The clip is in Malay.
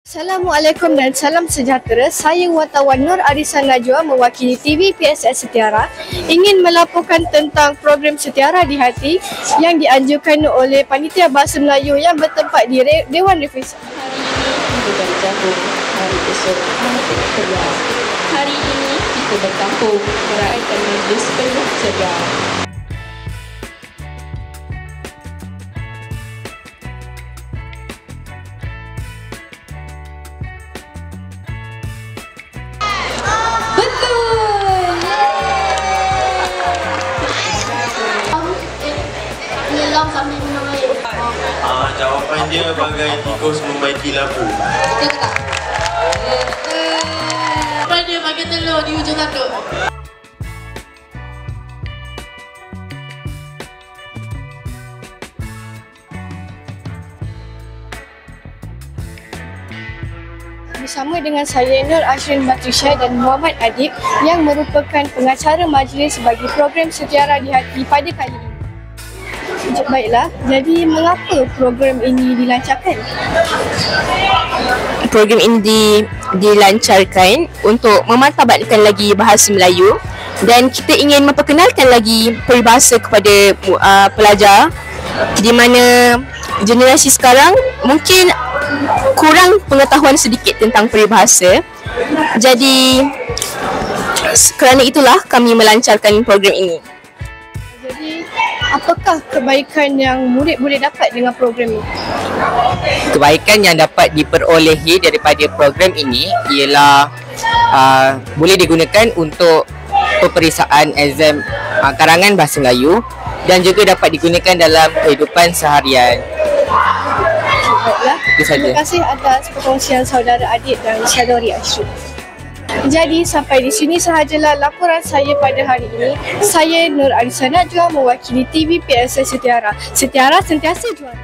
Assalamualaikum dan salam sejahtera. Saya wartawan Nur Arisan Najwa mewakili TV PSS Setiara ingin melaporkan tentang program Setiara di Hati yang dianjurkan oleh Panitia Bahasa Melayu yang bertempat di Dewan Revisi. Hari ini kita berjatuh, hari esok kita kerja. Hari ini kita berkampung meraihkan majlis penuh ceria. Jawapan dia bagai tikus membaiki lampu. Betul tak? Jawapan dia bagai telur di hujung tanduk. Bersama dengan saya Nur Ashrin Batrisya dan Muhammad Adib yang merupakan pengacara majlis bagi program Setiara di Hati pada kali ini. Baiklah, jadi mengapa program ini dilancarkan? Program ini dilancarkan untuk memartabatkan lagi bahasa Melayu dan kita ingin memperkenalkan lagi peribahasa kepada pelajar di mana generasi sekarang mungkin kurang pengetahuan sedikit tentang peribahasa. Jadi kerana itulah kami melancarkan program ini. Jadi apakah kebaikan yang murid boleh dapat dengan program ini? Kebaikan yang dapat diperolehi daripada program ini ialah boleh digunakan untuk peperiksaan exam karangan bahasa Melayu dan juga dapat digunakan dalam kehidupan seharian. Baiklah, terima kasih atas perkongsian saudara Adib dan saudari Ashrin. Jadi sampai di sini sahajalah laporan saya pada hari ini. Saya Nur Arisan Najwa mewakili TV PSS Setiara. Setiara sentiasa juara.